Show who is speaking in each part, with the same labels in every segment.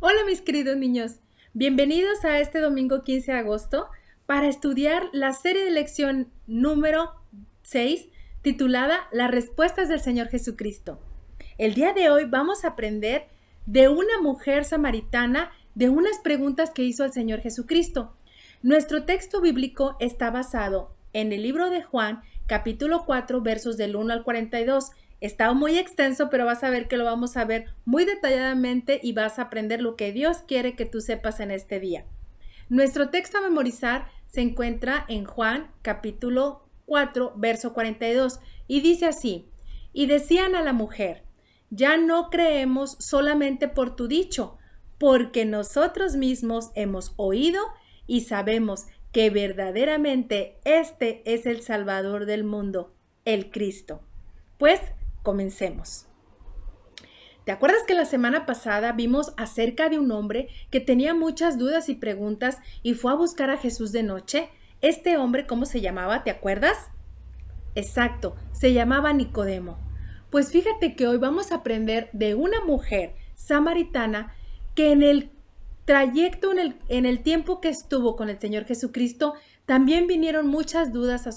Speaker 1: Hola mis queridos niños, bienvenidos a este domingo 15 de agosto para estudiar la serie de lección número 6 titulada Las respuestas del Señor Jesucristo. El día de hoy vamos a aprender de una mujer samaritana de unas preguntas que hizo al Señor Jesucristo. Nuestro texto bíblico está basado en el libro de Juan, capítulo 4, versos del 1 al 42. Está muy extenso, pero vas a ver que lo vamos a ver muy detalladamente y vas a aprender lo que Dios quiere que tú sepas en este día. Nuestro texto a memorizar se encuentra en Juan capítulo 4, verso 42 y dice así: y decían a la mujer, ya no creemos solamente por tu dicho, porque nosotros mismos hemos oído y sabemos que verdaderamente este es el Salvador del mundo, el Cristo. Pues comencemos. ¿Te acuerdas que la semana pasada vimos acerca de un hombre que tenía muchas dudas y preguntas y fue a buscar a Jesús de noche? Este hombre, ¿cómo se llamaba? ¿Te acuerdas? Exacto, se llamaba Nicodemo. Pues fíjate que hoy vamos a aprender de una mujer samaritana que en el trayecto, en el tiempo que estuvo con el Señor Jesucristo, también vinieron muchas dudas a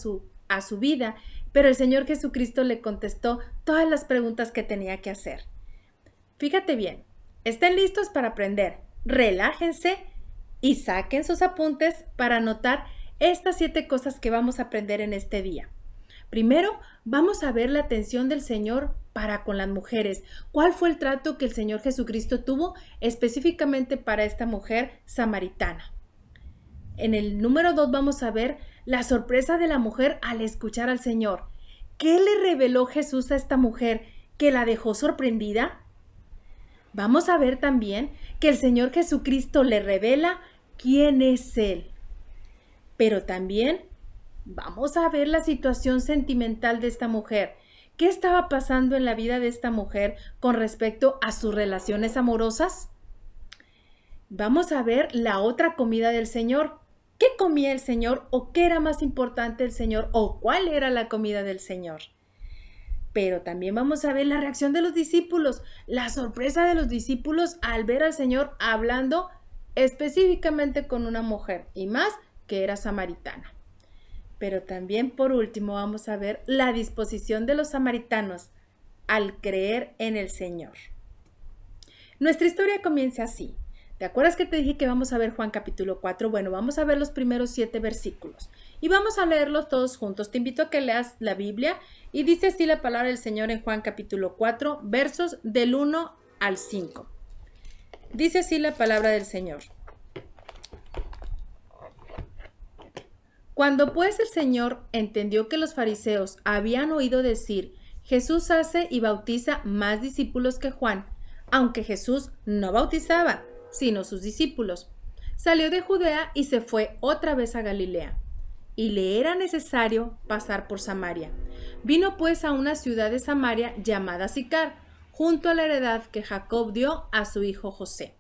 Speaker 1: su vida, pero el Señor Jesucristo le contestó todas las preguntas que tenía que hacer. Fíjate bien, estén listos para aprender, relájense y saquen sus apuntes para anotar estas 7 cosas que vamos a aprender en este día. Primero, vamos a ver la atención del Señor para con las mujeres. ¿Cuál fue el trato que el Señor Jesucristo tuvo específicamente para esta mujer samaritana? En el número 2 vamos a ver la sorpresa de la mujer al escuchar al Señor. ¿Qué le reveló Jesús a esta mujer que la dejó sorprendida? Vamos a ver también que el Señor Jesucristo le revela quién es Él. Pero también vamos a ver la situación sentimental de esta mujer. ¿Qué estaba pasando en la vida de esta mujer con respecto a sus relaciones amorosas? Vamos a ver la otra comida del Señor. ¿Qué comía el Señor o qué era más importante el Señor o cuál era la comida del Señor? Pero también vamos a ver la reacción de los discípulos, la sorpresa de los discípulos al ver al Señor hablando específicamente con una mujer y más que era samaritana. Pero también por último vamos a ver la disposición de los samaritanos al creer en el Señor. Nuestra historia comienza así. ¿Te acuerdas que te dije que vamos a ver Juan capítulo 4? Bueno, vamos a ver los primeros 7 versículos y vamos a leerlos todos juntos. Te invito a que leas la Biblia y dice así la palabra del Señor en Juan capítulo 4, versos del 1 al 5. Dice así la palabra del Señor. Cuando pues el Señor entendió que los fariseos habían oído decir, Jesús hace y bautiza más discípulos que Juan, aunque Jesús no bautizaba, sino sus discípulos, salió de Judea y se fue otra vez a Galilea. Y le era necesario pasar por Samaria. Vino pues a una ciudad de Samaria llamada Sicar, junto a la heredad que Jacob dio a su hijo José.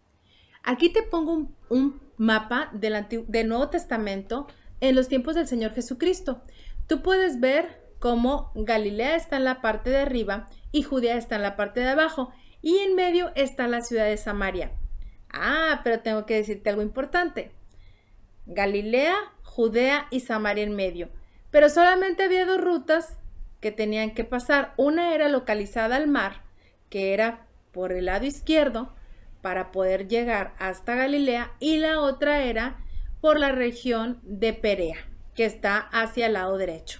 Speaker 1: Aquí te pongo un mapa del Nuevo Testamento en los tiempos del Señor Jesucristo. Tú puedes ver cómo Galilea está en la parte de arriba y Judea está en la parte de abajo y en medio está la ciudad de Samaria. Pero tengo que decirte algo importante. Galilea, Judea y Samaria en medio. Pero solamente había 2 rutas que tenían que pasar. Una era localizada al mar, que era por el lado izquierdo, para poder llegar hasta Galilea, y la otra era por la región de Perea, que está hacia el lado derecho.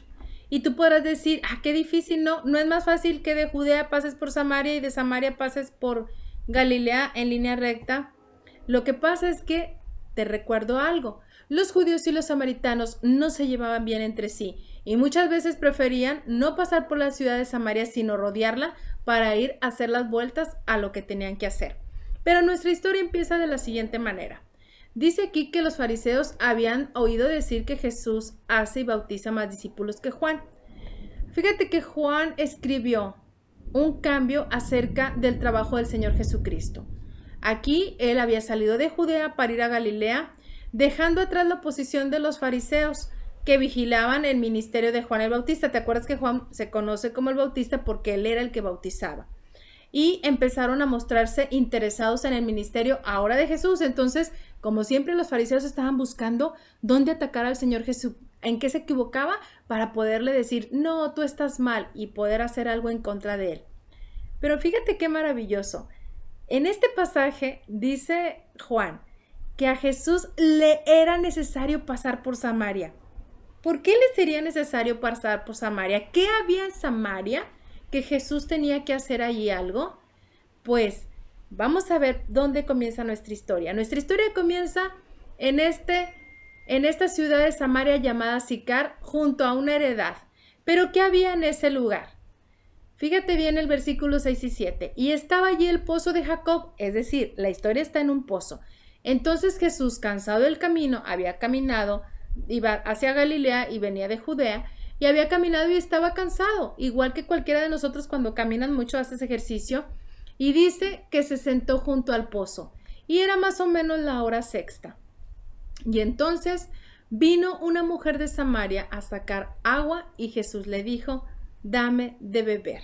Speaker 1: Y tú podrás decir, qué difícil, no es más fácil que de Judea pases por Samaria y de Samaria pases por Galilea en línea recta. Lo que pasa es que, te recuerdo algo, los judíos y los samaritanos no se llevaban bien entre sí y muchas veces preferían no pasar por la ciudad de Samaria sino rodearla para ir a hacer las vueltas a lo que tenían que hacer. Pero nuestra historia empieza de la siguiente manera. Dice aquí que los fariseos habían oído decir que Jesús hace y bautiza más discípulos que Juan. Fíjate que Juan escribió un cambio acerca del trabajo del Señor Jesucristo. Aquí él había salido de Judea para ir a Galilea, dejando atrás la oposición de los fariseos que vigilaban el ministerio de Juan el Bautista. ¿Te acuerdas que Juan se conoce como el Bautista porque él era el que bautizaba? y empezaron a mostrarse interesados en el ministerio ahora de Jesús. Entonces, como siempre, los fariseos estaban buscando dónde atacar al Señor Jesús, en qué se equivocaba, para poderle decir, no, tú estás mal, y poder hacer algo en contra de él. Pero fíjate qué maravilloso. En este pasaje dice Juan que a Jesús le era necesario pasar por Samaria. ¿Por qué le sería necesario pasar por Samaria? ¿Qué había en Samaria que Jesús tenía que hacer allí algo? Pues vamos a ver dónde comienza nuestra historia. Nuestra historia comienza en esta ciudad de Samaria llamada Sicar, junto a una heredad. ¿Pero qué había en ese lugar? Fíjate bien el versículo 6 y 7. Y estaba allí el pozo de Jacob, es decir, la historia está en un pozo. Entonces Jesús, cansado del camino, había caminado, iba hacia Galilea y venía de Judea, y había caminado y estaba cansado, igual que cualquiera de nosotros cuando caminan mucho, haces ejercicio, y dice que se sentó junto al pozo, y era más o menos la hora sexta. Y entonces vino una mujer de Samaria a sacar agua, y Jesús le dijo, dame de beber.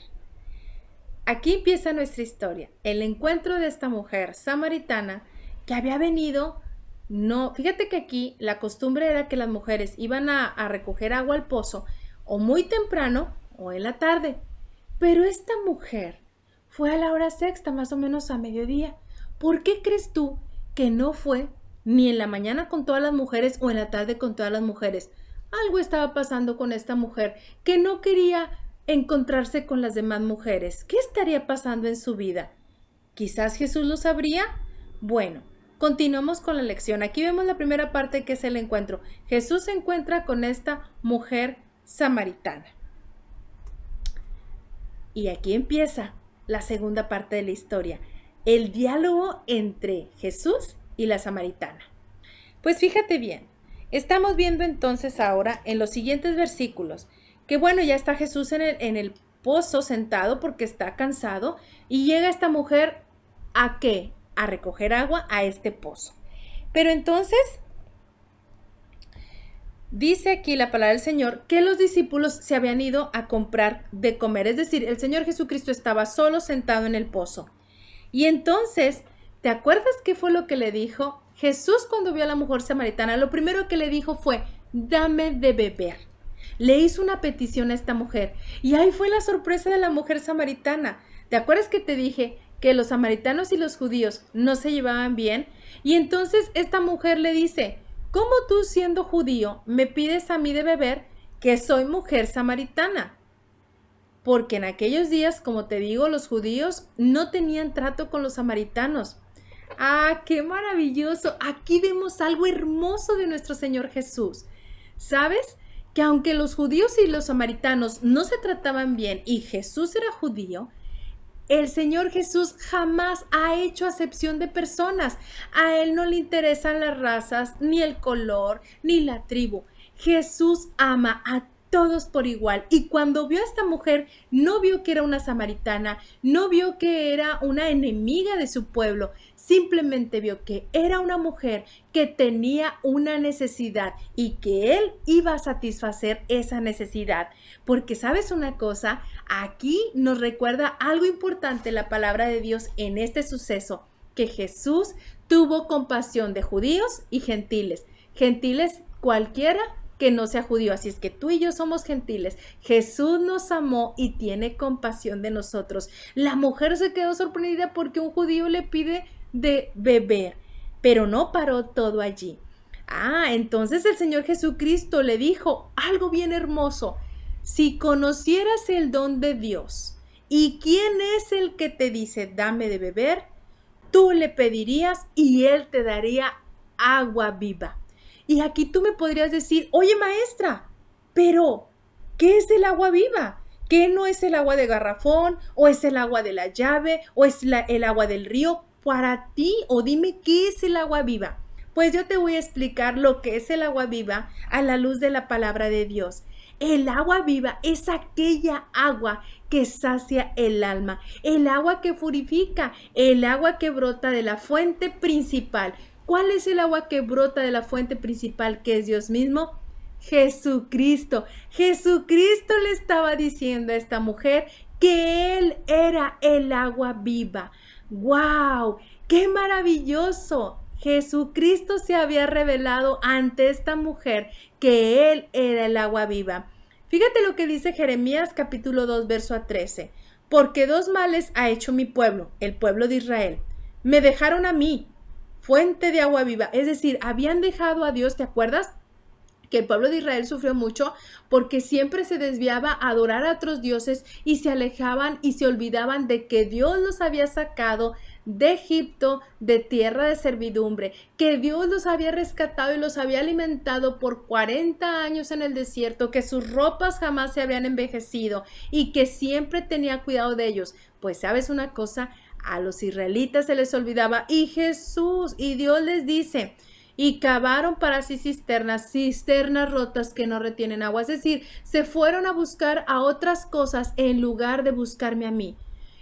Speaker 1: Aquí empieza nuestra historia, el encuentro de esta mujer samaritana que había venido. No, fíjate que aquí la costumbre era que las mujeres iban a recoger agua al pozo o muy temprano o en la tarde, pero esta mujer fue a la hora sexta, más o menos a mediodía. ¿Por qué crees tú que no fue ni en la mañana con todas las mujeres o en la tarde con todas las mujeres? Algo estaba pasando con esta mujer que no quería encontrarse con las demás mujeres. ¿Qué estaría pasando en su vida? ¿Quizás Jesús lo sabría? Bueno, continuamos con la lección. Aquí vemos la primera parte, que es el encuentro. Jesús se encuentra con esta mujer samaritana. Y aquí empieza la segunda parte de la historia, el diálogo entre Jesús y la samaritana. Pues fíjate bien, estamos viendo entonces ahora en los siguientes versículos que bueno, ya está Jesús en el pozo sentado porque está cansado, y llega esta mujer ¿a qué? A recoger agua a este pozo. Pero entonces dice aquí la palabra del Señor que los discípulos se habían ido a comprar de comer, es decir, el Señor Jesucristo estaba solo sentado en el pozo. Y entonces, ¿te acuerdas qué fue lo que le dijo? Jesús, cuando vio a la mujer samaritana, lo primero que le dijo fue, dame de beber. Le hizo una petición a esta mujer, y ahí fue la sorpresa de la mujer samaritana. ¿Te acuerdas que te dije que los samaritanos y los judíos no se llevaban bien? Y entonces esta mujer le dice, ¿cómo tú, siendo judío, me pides a mí de beber, que soy mujer samaritana? Porque en aquellos días, como te digo, los judíos no tenían trato con los samaritanos. ¡Ah, qué maravilloso! Aquí vemos algo hermoso de nuestro Señor Jesús. ¿Sabes? Que aunque los judíos y los samaritanos no se trataban bien y Jesús era judío, el Señor Jesús jamás ha hecho acepción de personas. A Él no le interesan las razas, ni el color, ni la tribu. Jesús ama a todos por igual. Y cuando vio a esta mujer, no vio que era una samaritana, no vio que era una enemiga de su pueblo, simplemente vio que era una mujer que tenía una necesidad y que Él iba a satisfacer esa necesidad. Porque ¿sabes una cosa? Aquí nos recuerda algo importante la palabra de Dios en este suceso, que Jesús tuvo compasión de judíos y gentiles. Gentiles cualquiera que no sea judío, así es que tú y yo somos gentiles. Jesús nos amó y tiene compasión de nosotros. La mujer se quedó sorprendida porque un judío le pide de beber, pero no paró todo allí. Entonces el Señor Jesucristo le dijo algo bien hermoso. Si conocieras el don de Dios y quién es el que te dice dame de beber, tú le pedirías y Él te daría agua viva. Y aquí tú me podrías decir, oye maestra, pero ¿qué es el agua viva? ¿Qué no es el agua de garrafón? ¿O es el agua de la llave? ¿O es el agua del río? Para ti, o dime qué es el agua viva. Pues yo te voy a explicar lo que es el agua viva a la luz de la palabra de Dios. El agua viva es aquella agua que sacia el alma, el agua que purifica, el agua que brota de la fuente principal. ¿Cuál es el agua que brota de la fuente principal, que es Dios mismo? Jesucristo. Jesucristo le estaba diciendo a esta mujer que Él era el agua viva. ¡Wow! ¡Qué maravilloso! Jesucristo se había revelado ante esta mujer que Él era el agua viva. Fíjate lo que dice Jeremías capítulo 2, verso 13. Porque dos males ha hecho mi pueblo, el pueblo de Israel. Me dejaron a mí, fuente de agua viva. Es decir, habían dejado a Dios, ¿te acuerdas? Que el pueblo de Israel sufrió mucho porque siempre se desviaba a adorar a otros dioses y se alejaban y se olvidaban de que Dios los había sacado de Egipto, de tierra de servidumbre, que Dios los había rescatado y los había alimentado por 40 años en el desierto, que sus ropas jamás se habían envejecido y que siempre tenía cuidado de ellos. Pues sabes una cosa, a los israelitas se les olvidaba y Dios les dice: y cavaron para sí cisternas rotas que no retienen agua. Es decir, se fueron a buscar a otras cosas en lugar de buscarme a mí.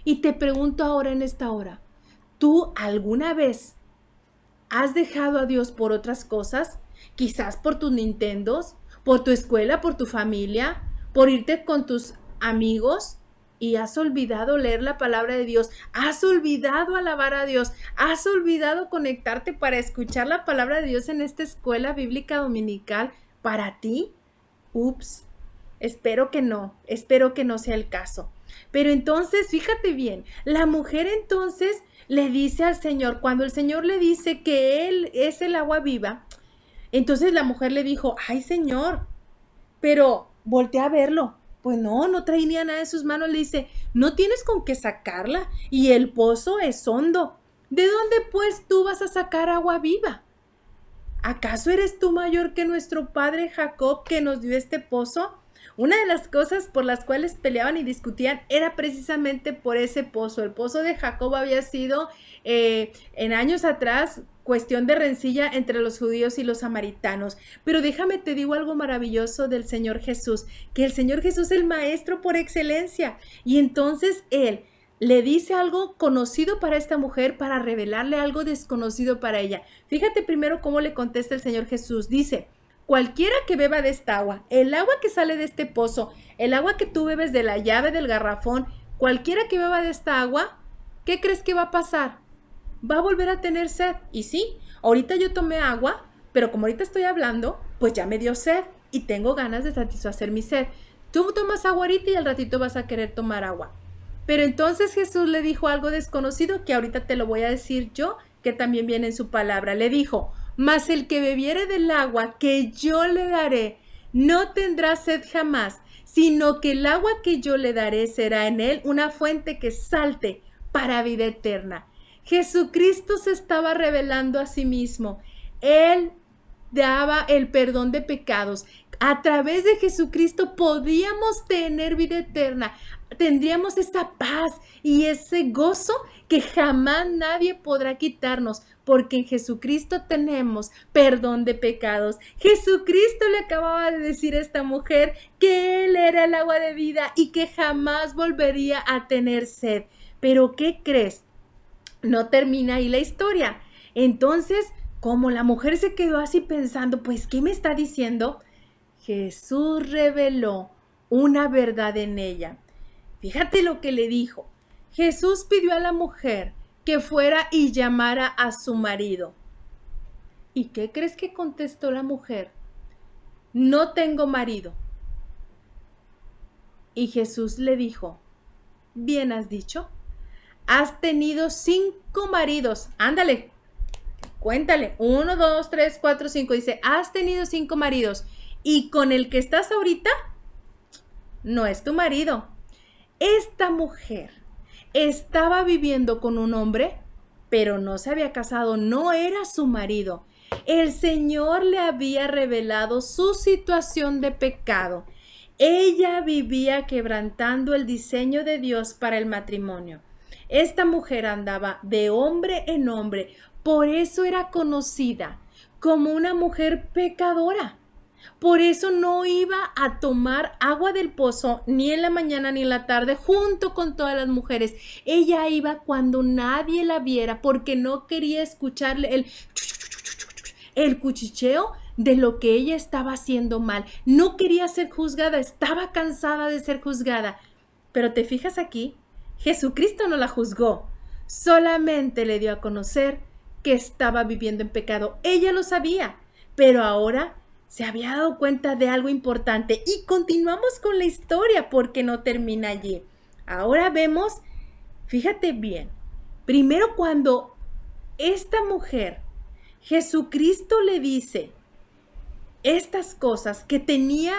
Speaker 1: Y te pregunto ahora en esta hora, ¿tú alguna vez has dejado a Dios por otras cosas? Quizás por tus Nintendos, por tu escuela, por tu familia, por irte con tus amigos. Y has olvidado leer la palabra de Dios, has olvidado alabar a Dios, has olvidado conectarte para escuchar la palabra de Dios en esta escuela bíblica dominical para ti. Ups, espero que no sea el caso. Pero entonces, fíjate bien, la mujer entonces le dice al Señor, cuando el Señor le dice que Él es el agua viva, entonces la mujer le dijo: ay, Señor, pero voltea a verlo. Pues no traía nada en sus manos. Le dice: no tienes con qué sacarla y el pozo es hondo. ¿De dónde pues tú vas a sacar agua viva? ¿Acaso eres tú mayor que nuestro padre Jacob, que nos dio este pozo? Una de las cosas por las cuales peleaban y discutían era precisamente por ese pozo. El pozo de Jacob había sido en años atrás cuestión de rencilla entre los judíos y los samaritanos. Pero déjame te digo algo maravilloso del Señor Jesús, que el Señor Jesús es el maestro por excelencia. Y entonces Él le dice algo conocido para esta mujer para revelarle algo desconocido para ella. Fíjate primero cómo le contesta el Señor Jesús. Dice: cualquiera que beba de esta agua, el agua que sale de este pozo, el agua que tú bebes de la llave del garrafón, cualquiera que beba de esta agua, ¿qué crees que va a pasar? Va a volver a tener sed. Y sí, ahorita yo tomé agua, pero como ahorita estoy hablando, pues ya me dio sed y tengo ganas de satisfacer mi sed. Tú tomas agua ahorita y al ratito vas a querer tomar agua. Pero entonces Jesús le dijo algo desconocido que ahorita te lo voy a decir yo, que también viene en su palabra. Le dijo: mas el que bebiere del agua que yo le daré, no tendrá sed jamás, sino que el agua que yo le daré será en él una fuente que salte para vida eterna. Jesucristo se estaba revelando a sí mismo. Él daba el perdón de pecados. A través de Jesucristo podíamos tener vida eterna. Tendríamos esa paz y ese gozo que jamás nadie podrá quitarnos, porque en Jesucristo tenemos perdón de pecados. Jesucristo le acababa de decir a esta mujer que Él era el agua de vida y que jamás volvería a tener sed. Pero ¿qué crees? No termina ahí la historia. Entonces, como la mujer se quedó así pensando, pues, ¿qué me está diciendo? Jesús reveló una verdad en ella. Fíjate lo que le dijo. Jesús pidió a la mujer que fuera y llamara a su marido. ¿Y qué crees que contestó la mujer? No tengo marido. Y Jesús le dijo: bien has dicho. Has tenido 5 maridos. Ándale, cuéntale. 1, 2, 3, 4, 5. Dice: has tenido 5 maridos. Y con el que estás ahorita, no es tu marido. Esta mujer estaba viviendo con un hombre, pero no se había casado, no era su marido. El Señor le había revelado su situación de pecado. Ella vivía quebrantando el diseño de Dios para el matrimonio. Esta mujer andaba de hombre en hombre, por eso era conocida como una mujer pecadora. Por eso no iba a tomar agua del pozo ni en la mañana ni en la tarde junto con todas las mujeres. Ella iba cuando nadie la viera porque no quería escucharle el cuchicheo de lo que ella estaba haciendo mal. No quería ser juzgada, estaba cansada de ser juzgada. Pero te fijas aquí, Jesucristo no la juzgó, solamente le dio a conocer que estaba viviendo en pecado. Ella lo sabía, pero ahora se había dado cuenta de algo importante y continuamos con la historia porque no termina allí. Ahora vemos, fíjate bien, primero cuando esta mujer, Jesucristo le dice estas cosas que tenía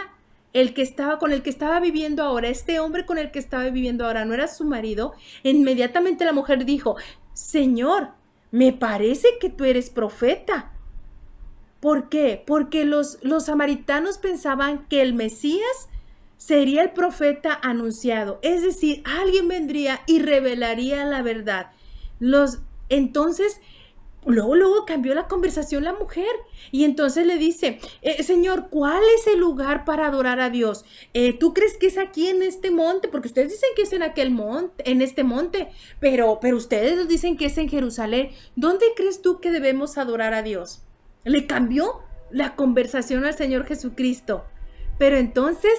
Speaker 1: con el que estaba viviendo ahora, este hombre con el que estaba viviendo ahora, no era su marido, inmediatamente la mujer dijo, Señor, me parece que tú eres profeta. ¿Por qué? Porque los samaritanos pensaban que el Mesías sería el profeta anunciado, es decir, alguien vendría y revelaría la verdad. Entonces, luego cambió la conversación la mujer y entonces le dice, Señor, ¿cuál es el lugar para adorar a Dios? ¿Tú crees que es aquí en este monte? Porque ustedes dicen que es en aquel monte, en este monte, pero ustedes dicen que es en Jerusalén. ¿Dónde crees tú que debemos adorar a Dios? Le cambió la conversación al Señor Jesucristo. Pero entonces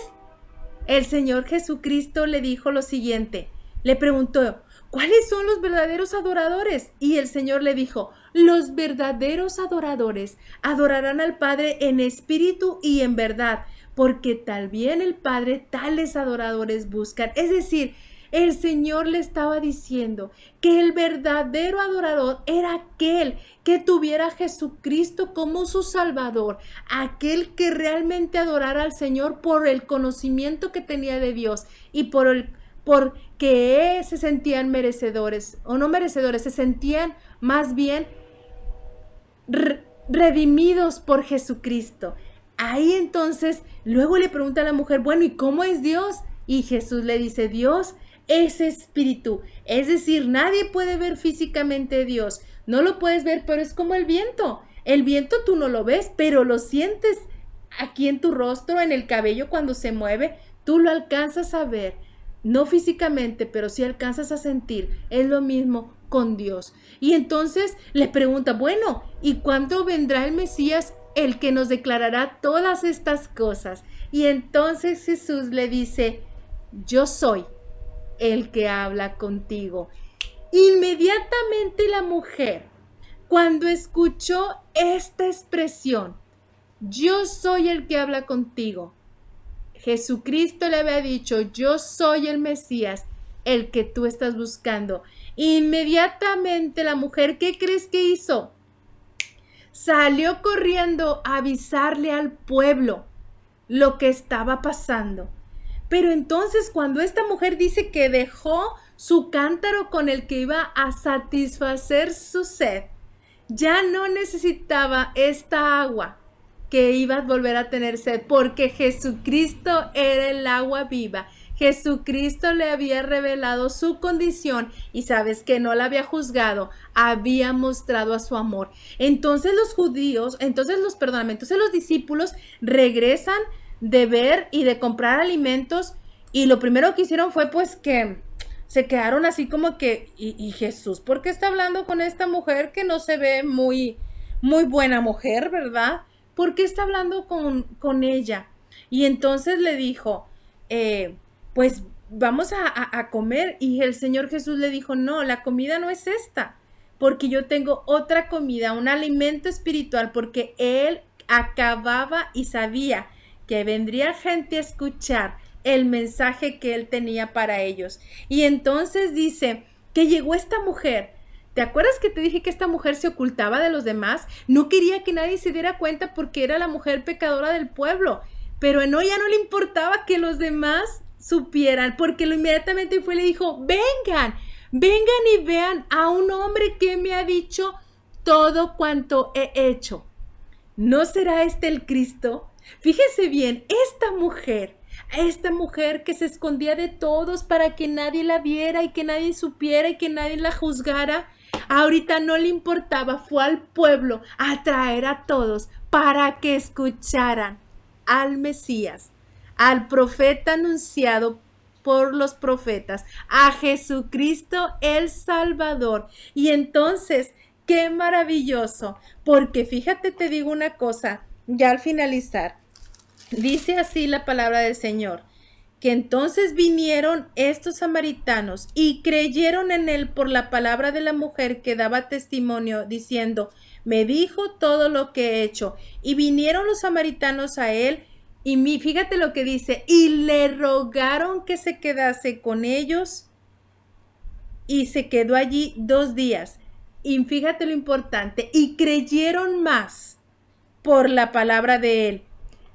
Speaker 1: el Señor Jesucristo le dijo lo siguiente, le preguntó, ¿cuáles son los verdaderos adoradores? Y el Señor le dijo, los verdaderos adoradores adorarán al Padre en espíritu y en verdad, porque también el Padre tales adoradores buscan. Es decir, el Señor le estaba diciendo que el verdadero adorador era aquel que tuviera a Jesucristo como su Salvador, aquel que realmente adorara al Señor por el conocimiento que tenía de Dios y porque se sentían merecedores, o no merecedores, se sentían más bien redimidos por Jesucristo. Ahí entonces, luego le pregunta a la mujer, bueno, ¿y cómo es Dios? Y Jesús le dice, Dios es espíritu, es decir, nadie puede ver físicamente a Dios, no lo puedes ver, pero es como el viento tú no lo ves, pero lo sientes aquí en tu rostro, en el cabello cuando se mueve, tú lo alcanzas a ver, no físicamente, pero sí alcanzas a sentir, es lo mismo con Dios. Y entonces le pregunta, bueno, ¿y cuándo vendrá el Mesías, el que nos declarará todas estas cosas? Y entonces Jesús le dice, yo soy el que habla contigo. Inmediatamente la mujer, cuando escuchó esta expresión, yo soy el que habla contigo, Jesucristo le había dicho, yo soy el Mesías, el que tú estás buscando. Inmediatamente la mujer, ¿qué crees que hizo? Salió corriendo a avisarle al pueblo lo que estaba pasando. Pero entonces cuando esta mujer dice que dejó su cántaro con el que iba a satisfacer su sed, ya no necesitaba esta agua que iba a volver a tener sed, porque Jesucristo era el agua viva. Jesucristo le había revelado su condición y sabes que no la había juzgado, había mostrado a su amor. Entonces los discípulos regresan de ver y de comprar alimentos y lo primero que hicieron fue pues que se quedaron así como que, ¿y Jesús por qué está hablando con esta mujer que no se ve muy, muy buena mujer, verdad? ¿Por qué está hablando con ella? Y entonces le dijo, pues vamos a comer. Y el Señor Jesús le dijo, no, la comida no es esta, porque yo tengo otra comida, un alimento espiritual, porque Él acababa y sabía que vendría gente a escuchar el mensaje que Él tenía para ellos. Y entonces dice que llegó esta mujer. ¿Te acuerdas que te dije que esta mujer se ocultaba de los demás? No quería que nadie se diera cuenta porque era la mujer pecadora del pueblo. Pero no, ya no le importaba que los demás supieran, porque lo inmediatamente fue y le dijo, vengan y vean a un hombre que me ha dicho todo cuanto he hecho. ¿No será este el Cristo? Fíjese bien, esta mujer que se escondía de todos para que nadie la viera y que nadie supiera y que nadie la juzgara, ahorita no le importaba, fue al pueblo a traer a todos para que escucharan al Mesías, al profeta anunciado por los profetas, a Jesucristo el Salvador. Y entonces, qué maravilloso, porque fíjate, te digo una cosa, ya al finalizar, dice así la palabra del Señor, que entonces vinieron estos samaritanos y creyeron en él por la palabra de la mujer que daba testimonio, diciendo: me dijo todo lo que he hecho. Y vinieron los samaritanos a él, y fíjate lo que dice, y le rogaron que se quedase con ellos, y se quedó allí 2 días. Y fíjate lo importante, y creyeron más por la palabra de él.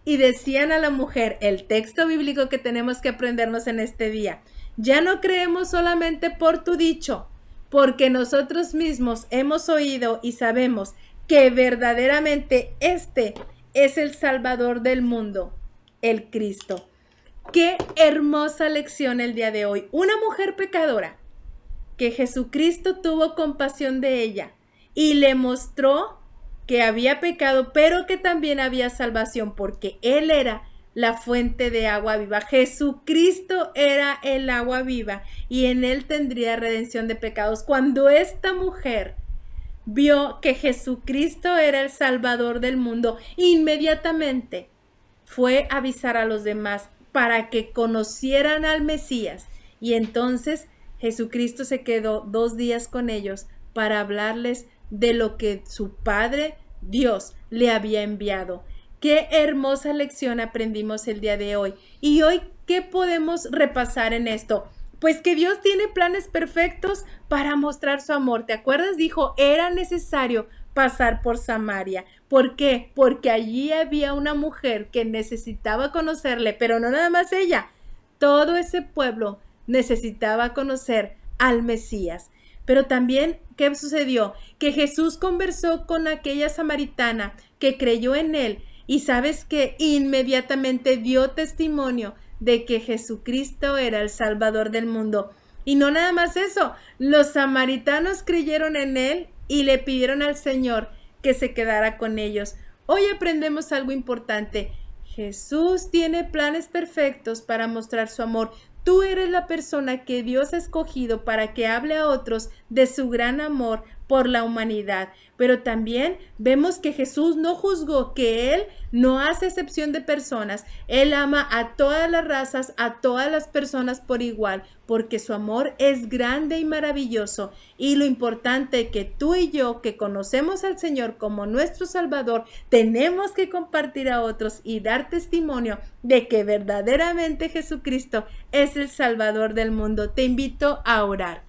Speaker 1: Y decían a la mujer, el texto bíblico que tenemos que aprendernos en este día: ya no creemos solamente por tu dicho, porque nosotros mismos hemos oído y sabemos que verdaderamente este es el Salvador del mundo, el Cristo. Qué hermosa lección el día de hoy. Una mujer pecadora, que Jesucristo tuvo compasión de ella y le mostró que había pecado, pero que también había salvación, porque Él era la fuente de agua viva. Jesucristo era el agua viva y en Él tendría redención de pecados. Cuando esta mujer vio que Jesucristo era el Salvador del mundo, inmediatamente fue a avisar a los demás para que conocieran al Mesías. Y entonces Jesucristo se quedó 2 días con ellos para hablarles de lo que su Padre Dios le había enviado. Qué hermosa lección aprendimos el día de hoy. Y hoy, ¿qué podemos repasar en esto? Pues que Dios tiene planes perfectos para mostrar su amor. ¿Te acuerdas? Dijo, era necesario pasar por Samaria. ¿Por qué? Porque allí había una mujer que necesitaba conocerle, pero no nada más ella. Todo ese pueblo necesitaba conocer al Mesías. Pero también, ¿qué sucedió? Que Jesús conversó con aquella samaritana que creyó en él, y sabes que inmediatamente dio testimonio de que Jesucristo era el Salvador del mundo. Y no nada más eso, los samaritanos creyeron en él y le pidieron al Señor que se quedara con ellos. Hoy aprendemos algo importante. Jesús tiene planes perfectos para mostrar su amor. Tú eres la persona que Dios ha escogido para que hable a otros de su gran amor por la humanidad. Pero también vemos que Jesús no juzgó, que Él no hace excepción de personas. Él ama a todas las razas, a todas las personas por igual, porque su amor es grande y maravilloso. Y lo importante es que tú y yo, que conocemos al Señor como nuestro Salvador, tenemos que compartir a otros y dar testimonio de que verdaderamente Jesucristo es el Salvador del mundo. Te invito a orar.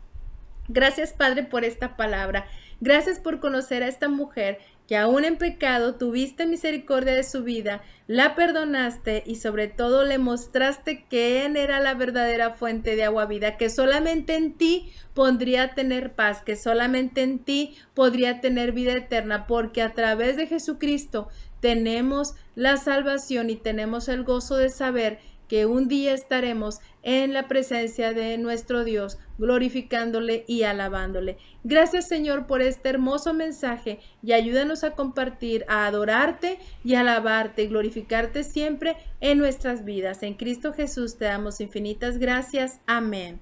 Speaker 1: Gracias, Padre, por esta palabra. Gracias por conocer a esta mujer que aún en pecado tuviste misericordia de su vida, la perdonaste y sobre todo le mostraste que Él era la verdadera fuente de agua vida, que solamente en ti podría tener paz, que solamente en ti podría tener vida eterna, porque a través de Jesucristo tenemos la salvación y tenemos el gozo de saber que un día estaremos en la presencia de nuestro Dios, glorificándole y alabándole. Gracias, Señor, por este hermoso mensaje y ayúdanos a compartir, a adorarte y alabarte y glorificarte siempre en nuestras vidas. En Cristo Jesús te damos infinitas gracias. Amén.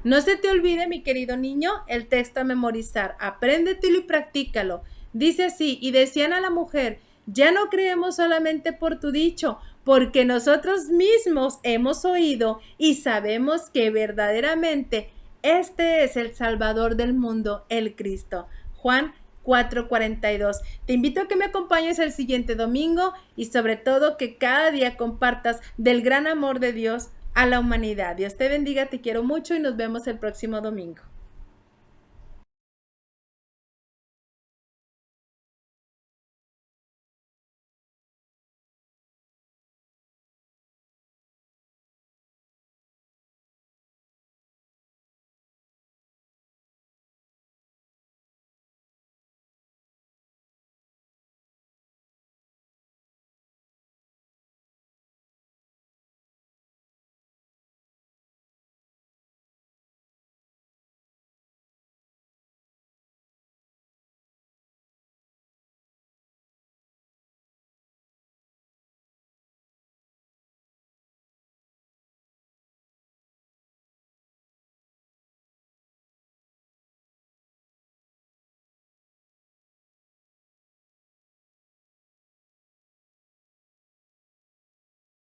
Speaker 1: No se te olvide, mi querido niño, el texto a memorizar. Apréndetelo y practícalo. Dice así: y decían a la mujer, ya no creemos solamente por tu dicho, porque nosotros mismos hemos oído y sabemos que verdaderamente este es el Salvador del mundo, el Cristo. Juan 4:42. Te invito a que me acompañes el siguiente domingo y sobre todo que cada día compartas del gran amor de Dios a la humanidad. Dios te bendiga, te quiero mucho y nos vemos el próximo domingo.